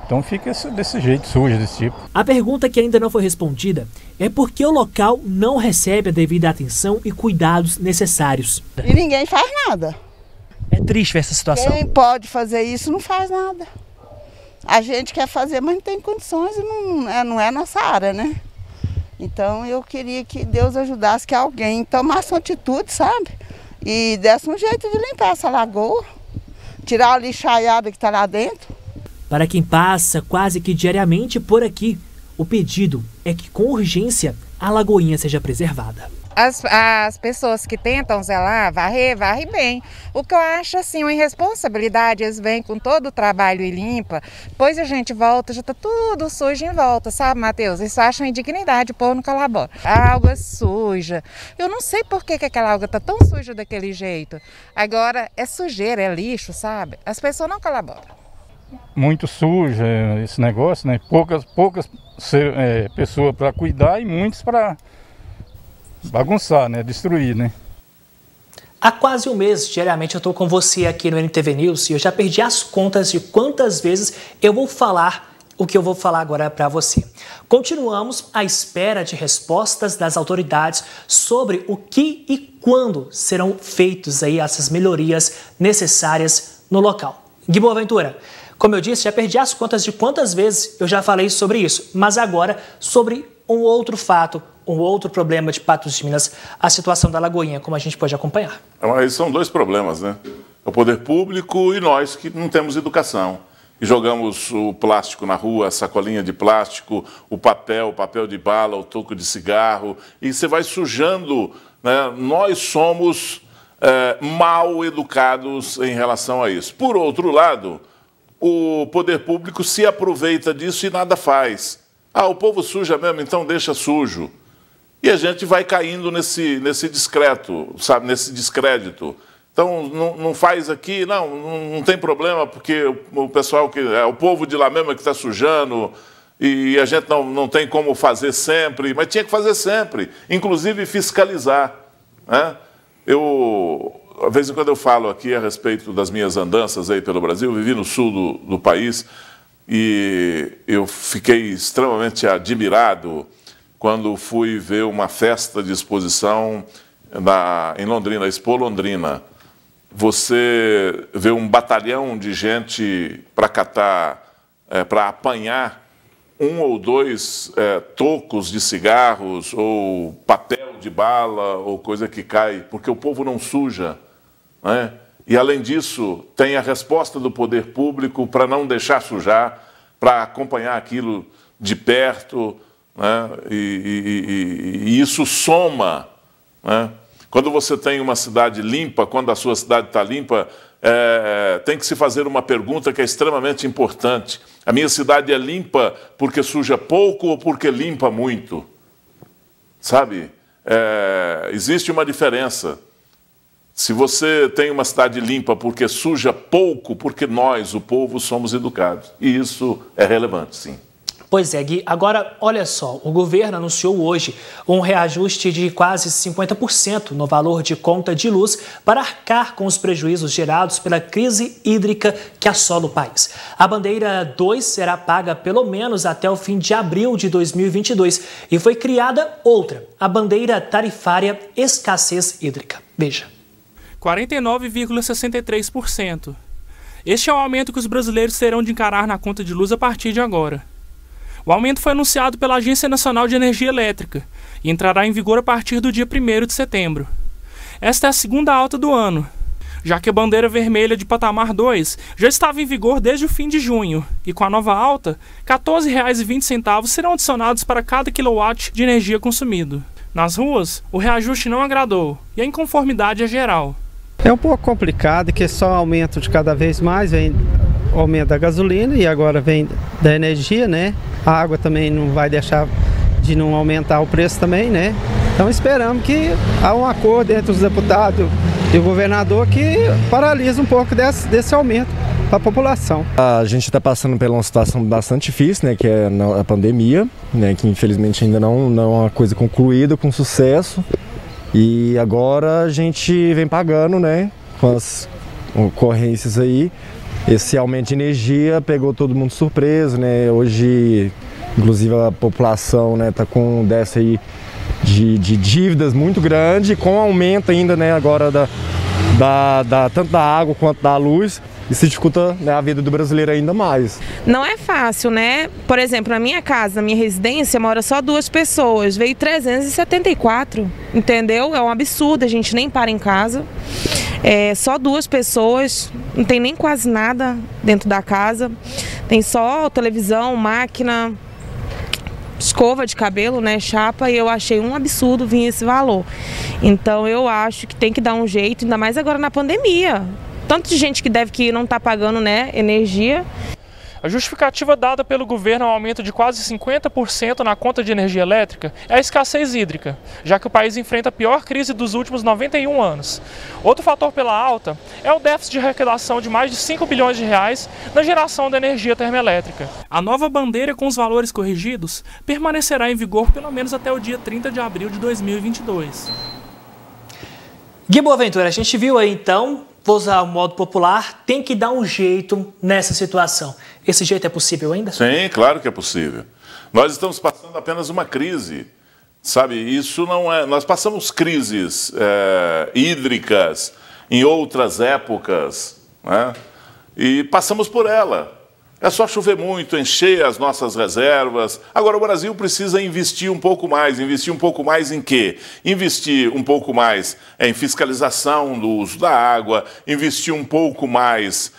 S19: Então fica desse jeito, sujo, desse tipo.
S1: A pergunta que ainda não foi respondida é por que o local não recebe a devida atenção e cuidados necessários.
S18: E ninguém faz nada.
S1: É triste ver essa situação.
S18: Quem pode fazer isso não faz nada. A gente quer fazer, mas não tem condições e não é nossa área, né? Então eu queria que Deus ajudasse, que alguém tomasse uma atitude, sabe? E desse um jeito de limpar essa lagoa, tirar a lixaiada que está lá dentro.
S1: Para quem passa quase que diariamente por aqui, o pedido é que com urgência a lagoinha seja preservada.
S17: As pessoas que tentam zelar, varre bem. O que eu acho assim, uma irresponsabilidade, eles vêm com todo o trabalho e limpa, depois a gente volta, já tá tudo sujo em volta, sabe, Matheus? Isso eu acho uma indignidade, o povo não colabora. A água suja, eu não sei por que aquela água tá tão suja daquele jeito. Agora é sujeira, é lixo, sabe? As pessoas não colaboram.
S19: Muito sujo esse negócio, né? Poucas pessoas para cuidar e muitos para bagunçar, né? Destruir, né?
S1: Há quase um mês, diariamente, eu estou com você aqui no NTV News e eu já perdi as contas de quantas vezes eu vou falar o que eu vou falar agora para você. Continuamos à espera de respostas das autoridades sobre o que e quando serão feitos aí essas melhorias necessárias no local. Gui Boaventura, como eu disse, já perdi as contas de quantas vezes eu já falei sobre isso, mas agora sobre um outro fato, um outro problema de Patos de Minas, a situação da Lagoinha, como a gente pode acompanhar.
S14: Mas são dois problemas, né? O poder público e nós que não temos educação. E jogamos o plástico na rua, a sacolinha de plástico, o papel de bala, o toco de cigarro, e você vai sujando, né? Nós somos mal educados em relação a isso. Por outro lado, o poder público se aproveita disso e nada faz. Ah, o povo suja mesmo, então deixa sujo. E a gente vai caindo nesse discreto, sabe, nesse descrédito. Então, não faz aqui, não tem problema, porque o pessoal, o povo de lá mesmo é que está sujando, e a gente não tem como fazer sempre, mas tinha que fazer sempre, inclusive fiscalizar, né? De vez em quando eu falo aqui a respeito das minhas andanças aí pelo Brasil, eu vivi no sul do país, e eu fiquei extremamente admirado quando fui ver uma festa de exposição em Londrina, Expo Londrina. Você vê um batalhão de gente para catar, para apanhar um ou dois tocos de cigarros ou papel de bala ou coisa que cai, porque o povo não suja, né? E, além disso, tem a resposta do poder público para não deixar sujar, para acompanhar aquilo de perto, né? E isso soma, né? Quando você tem uma cidade limpa, quando a sua cidade está limpa, tem que se fazer uma pergunta que é extremamente importante. A minha cidade é limpa porque suja pouco ou porque limpa muito? Sabe? Existe uma diferença. Se você tem uma cidade limpa porque suja pouco, porque nós, o povo, somos educados. E isso é relevante, sim.
S1: Pois é, Gui. Agora, olha só, o governo anunciou hoje um reajuste de quase 50% no valor de conta de luz para arcar com os prejuízos gerados pela crise hídrica que assola o país. A bandeira 2 será paga pelo menos até o fim de abril de 2022 e foi criada outra, a bandeira tarifária escassez hídrica. Veja.
S11: 49,63%. Este é o aumento que os brasileiros terão de encarar na conta de luz a partir de agora. O aumento foi anunciado pela Agência Nacional de Energia Elétrica e entrará em vigor a partir do dia 1º de setembro. Esta é a segunda alta do ano, já que a bandeira vermelha de patamar 2 já estava em vigor desde o fim de junho, e com a nova alta, R$ 14,20 serão adicionados para cada quilowatt de energia consumido. Nas ruas, o reajuste não agradou e a inconformidade é geral.
S20: É um pouco complicado, que só aumento de cada vez mais, vem aumento da gasolina e agora vem da energia, né? A água também não vai deixar de não aumentar o preço também, né? Então esperamos que há um acordo entre os deputados e o governador que paralisa um pouco desse aumento para a população.
S21: A gente está passando por uma situação bastante difícil, né? Que é a pandemia, né? Que infelizmente ainda não é uma coisa concluída com sucesso. E agora a gente vem pagando, né, com as ocorrências aí. Esse aumento de energia pegou todo mundo surpreso, né? Hoje, inclusive, a população, né, tá com um déficit aí de dívidas muito grande, com aumento ainda, né, agora tanto da água quanto da luz. Isso dificulta, né, a vida do brasileiro ainda mais.
S22: Não é fácil, né? Por exemplo, na minha casa, na minha residência, mora só 2 pessoas. Veio 374, entendeu? É um absurdo, a gente nem para em casa. Só 2 pessoas, não tem nem quase nada dentro da casa. Tem só televisão, máquina, escova de cabelo, né, chapa, e eu achei um absurdo vir esse valor. Então eu acho que tem que dar um jeito, ainda mais agora na pandemia. Tanto de gente que não está pagando, né, energia.
S11: A justificativa dada pelo governo ao aumento de quase 50% na conta de energia elétrica é a escassez hídrica, já que o país enfrenta a pior crise dos últimos 91 anos. Outro fator pela alta é o déficit de arrecadação de mais de 5 bilhões de reais na geração da energia termoelétrica. A nova bandeira com os valores corrigidos permanecerá em vigor pelo menos até o dia 30 de abril de 2022.
S1: Gui Boaventura, a gente viu aí então, vou usar o modo popular, tem que dar um jeito nessa situação. Esse jeito é possível ainda?
S14: Sim, claro que é possível. Nós estamos passando apenas uma crise, sabe? Isso não é... Nós passamos crises hídricas em outras épocas, né? E passamos por ela. É só chover muito, encher as nossas reservas. Agora, o Brasil precisa investir um pouco mais. Investir um pouco mais em quê? Investir um pouco mais em fiscalização do uso da água, investir um pouco mais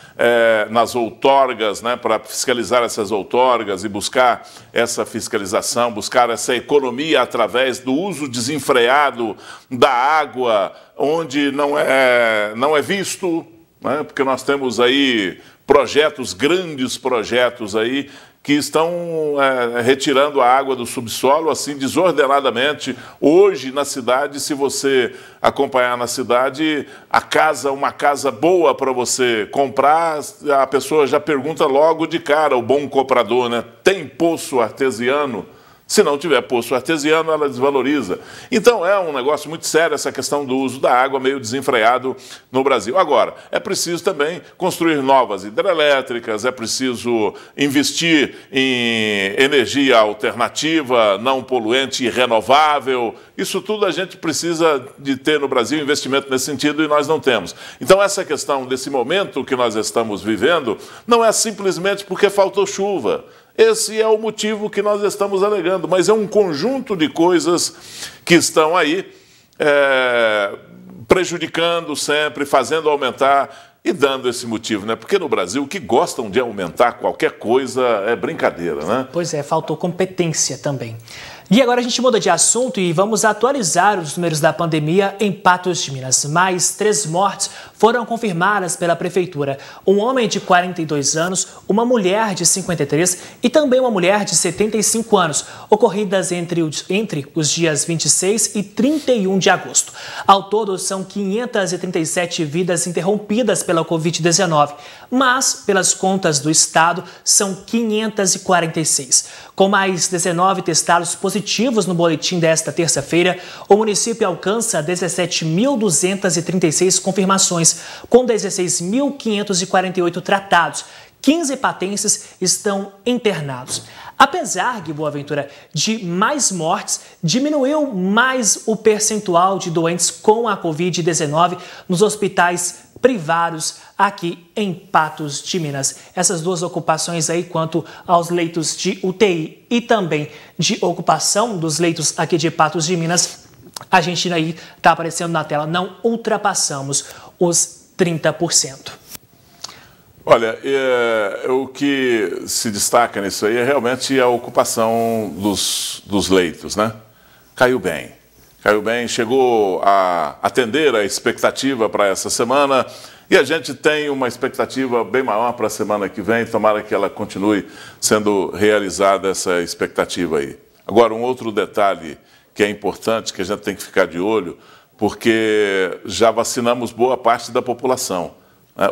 S14: nas outorgas, né, para fiscalizar essas outorgas e buscar essa fiscalização, buscar essa economia através do uso desenfreado da água, onde não é visto, né, porque nós temos aí grandes projetos aí, que estão retirando a água do subsolo, assim, desordenadamente. Hoje, na cidade, se você acompanhar na cidade, uma casa boa para você comprar, a pessoa já pergunta logo de cara, o bom comprador, né? Tem poço artesiano? Se não tiver poço artesiano, ela desvaloriza. Então, é um negócio muito sério essa questão do uso da água meio desenfreado no Brasil. Agora, é preciso também construir novas hidrelétricas, é preciso investir em energia alternativa, não poluente e renovável. Isso tudo a gente precisa de ter no Brasil investimento nesse sentido e nós não temos. Então, essa questão desse momento que nós estamos vivendo não é simplesmente porque faltou chuva. Esse é o motivo que nós estamos alegando, mas é um conjunto de coisas que estão aí prejudicando sempre, fazendo aumentar e dando esse motivo, né? Porque no Brasil, o que gostam de aumentar qualquer coisa é brincadeira, né?
S1: Pois é, faltou competência também. E agora a gente muda de assunto e vamos atualizar os números da pandemia em Patos de Minas. Mais 3 mortes foram confirmadas pela Prefeitura. Um homem de 42 anos, uma mulher de 53 e também uma mulher de 75 anos, ocorridas entre os dias 26 e 31 de agosto. Ao todo, são 537 vidas interrompidas pela Covid-19, mas, pelas contas do Estado, são 546. Com mais 19 testados positivos no boletim desta terça-feira, o município alcança 17.236 confirmações, com 16.548 tratados. 15 patenses estão internados. Apesar, Gui Boaventura, de mais mortes, diminuiu mais o percentual de doentes com a Covid-19 nos hospitais privados aqui em Patos de Minas. Essas duas ocupações aí quanto aos leitos de UTI e também de ocupação dos leitos aqui de Patos de Minas, a gente aí está aparecendo na tela, não ultrapassamos os 30%.
S14: Olha, o que se destaca nisso aí é realmente a ocupação dos leitos, né? Caiu bem, chegou a atender a expectativa para essa semana e a gente tem uma expectativa bem maior para a semana que vem, tomara que ela continue sendo realizada essa expectativa aí. Agora, um outro detalhe que é importante, que a gente tem que ficar de olho, porque já vacinamos boa parte da população.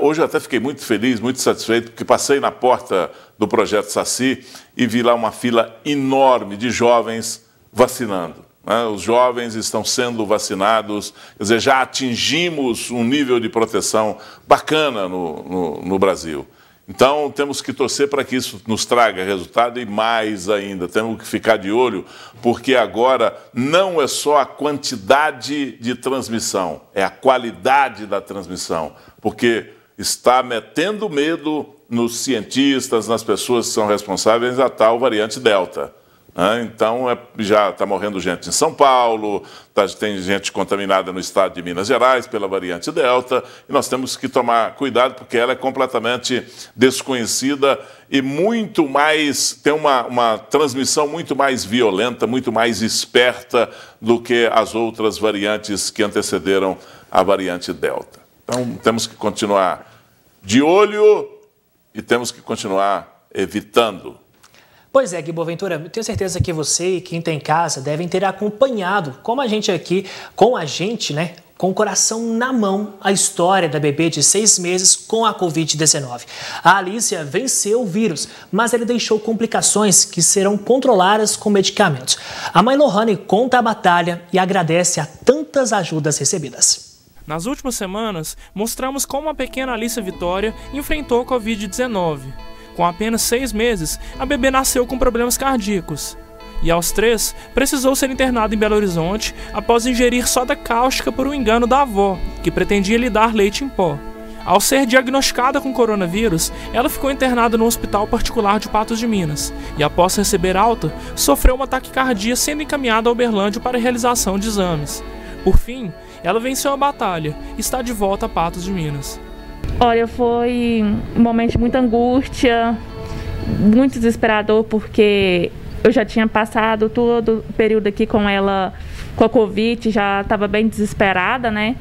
S14: Hoje eu até fiquei muito feliz, muito satisfeito, porque passei na porta do Projeto Saci e vi lá uma fila enorme de jovens vacinando. Os jovens estão sendo vacinados, quer dizer, já atingimos um nível de proteção bacana no Brasil. Então, temos que torcer para que isso nos traga resultado e mais ainda. Temos que ficar de olho, porque agora não é só a quantidade de transmissão, é a qualidade da transmissão, porque está metendo medo nos cientistas, nas pessoas que são responsáveis da tal variante Delta. Então, já está morrendo gente em São Paulo, tem gente contaminada no estado de Minas Gerais pela variante Delta, e nós temos que tomar cuidado porque ela é completamente desconhecida e muito mais, tem uma transmissão muito mais violenta, muito mais esperta do que as outras variantes que antecederam a variante Delta. Então, temos que continuar de olho e temos que continuar evitando.
S1: Pois é, Gui Boaventura, tenho certeza que você e quem está em casa devem ter acompanhado, como a gente aqui, com o coração na mão, a história da bebê de 6 meses com a Covid-19. A Alicia venceu o vírus, mas ele deixou complicações que serão controladas com medicamentos. A mãe Lohane conta a batalha e agradece a tantas ajudas recebidas.
S11: Nas últimas semanas, mostramos como a pequena Alicia Vitória enfrentou a Covid-19. Com apenas 6 meses, a bebê nasceu com problemas cardíacos. E aos 3, precisou ser internada em Belo Horizonte após ingerir soda cáustica por um engano da avó, que pretendia lhe dar leite em pó. Ao ser diagnosticada com coronavírus, ela ficou internada no hospital particular de Patos de Minas e, após receber alta, sofreu uma taquicardia sendo encaminhada a Uberlândia para a realização de exames. Por fim, ela venceu a batalha e está de volta a Patos de Minas.
S3: Olha, foi um momento de muita angústia, muito desesperador, porque eu já tinha passado todo o período aqui com ela, com a Covid, já estava bem desesperada, né?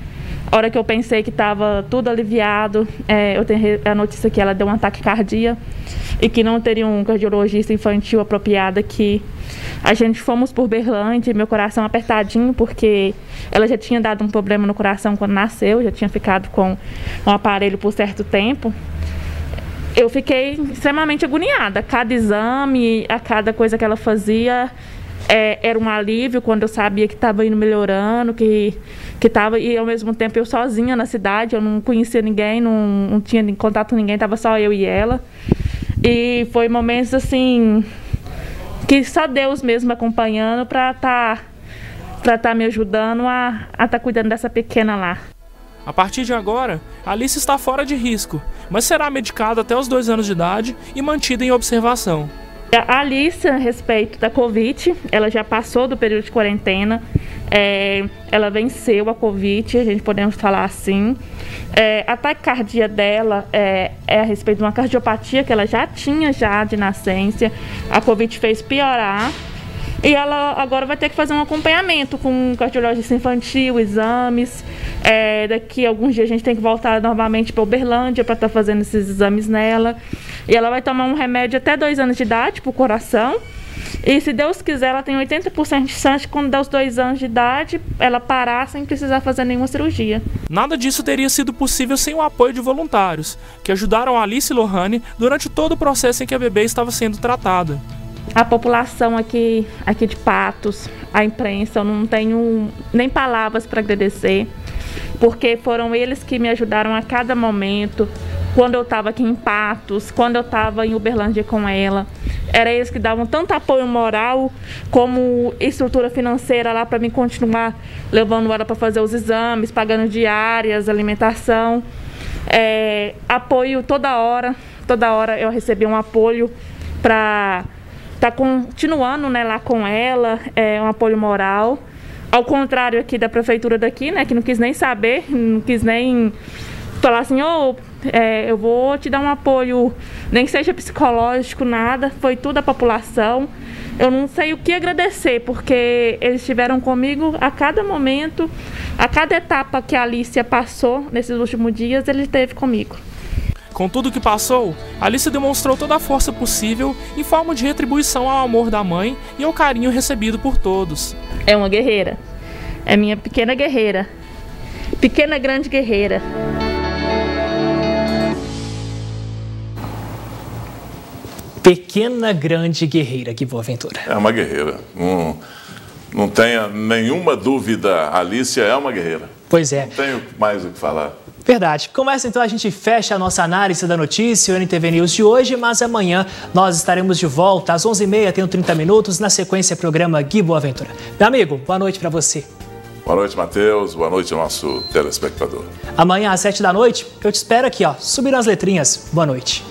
S3: A hora que eu pensei que estava tudo aliviado, eu tenho a notícia que ela deu um ataque cardíaco e que não teria um cardiologista infantil apropriado aqui. A gente fomos por Uberlândia, meu coração apertadinho, porque ela já tinha dado um problema no coração quando nasceu, já tinha ficado com um aparelho por certo tempo. Eu fiquei extremamente agoniada. Cada exame, a cada coisa que ela fazia, era um alívio quando eu sabia que estava indo melhorando, que estava, e ao mesmo tempo eu sozinha na cidade, eu não conhecia ninguém, não tinha contato com ninguém, estava só eu e ela. E foi momentos assim que só Deus mesmo acompanhando para tá me ajudando a tá cuidando dessa pequena lá.
S11: A partir de agora, Alice está fora de risco, mas será medicada até os 2 anos de idade e mantida em observação.
S3: A Alice, a respeito da Covid, ela já passou do período de quarentena, ela venceu a Covid, a gente podemos falar assim. A taquicardia dela é a respeito de uma cardiopatia que ela já tinha de nascença, a Covid fez piorar. E ela agora vai ter que fazer um acompanhamento com um cardiologista infantil, exames. Daqui a alguns dias a gente tem que voltar novamente para Uberlândia para estar fazendo esses exames nela. E ela vai tomar um remédio até 2 anos de idade para o coração. E se Deus quiser, ela tem 80% de chance de, quando der os 2 anos de idade, ela parar sem precisar fazer nenhuma cirurgia.
S11: Nada disso teria sido possível sem o apoio de voluntários, que ajudaram a Alice e Lohane durante todo o processo em que a bebê estava sendo tratada.
S3: A população aqui de Patos, a imprensa, eu não tenho nem palavras para agradecer, porque foram eles que me ajudaram a cada momento, quando eu estava aqui em Patos, quando eu estava em Uberlândia com ela. Era eles que davam tanto apoio moral como estrutura financeira lá para mim continuar levando ela para fazer os exames, pagando diárias, alimentação. Apoio toda hora eu recebi um apoio para tá continuando, né, lá com ela, um apoio moral. Ao contrário aqui da prefeitura daqui, né, que não quis nem saber, não quis nem falar assim, eu vou te dar um apoio, nem que seja psicológico, nada. Foi tudo a população. Eu não sei o que agradecer, porque eles estiveram comigo a cada momento, a cada etapa que a Alicia passou nesses últimos dias, ele esteve comigo.
S11: Com tudo que passou, Alice demonstrou toda a força possível em forma de retribuição ao amor da mãe e ao carinho recebido por todos.
S3: É uma guerreira. É minha pequena guerreira. Pequena grande guerreira.
S1: Pequena grande guerreira, que boa aventura.
S14: É uma guerreira. Não tenha nenhuma dúvida, a Alicia é uma guerreira.
S1: Pois é.
S14: Não tenho mais o que falar.
S1: Verdade. Com essa, então, a gente fecha a nossa análise da notícia, o NTV News de hoje, mas amanhã nós estaremos de volta às 11h30, tenho 30 minutos, na sequência, programa Gui Boa Aventura. Meu amigo, boa noite para você.
S14: Boa noite, Matheus. Boa noite ao nosso telespectador.
S1: Amanhã, às 7 da noite, eu te espero aqui, subindo as letrinhas. Boa noite.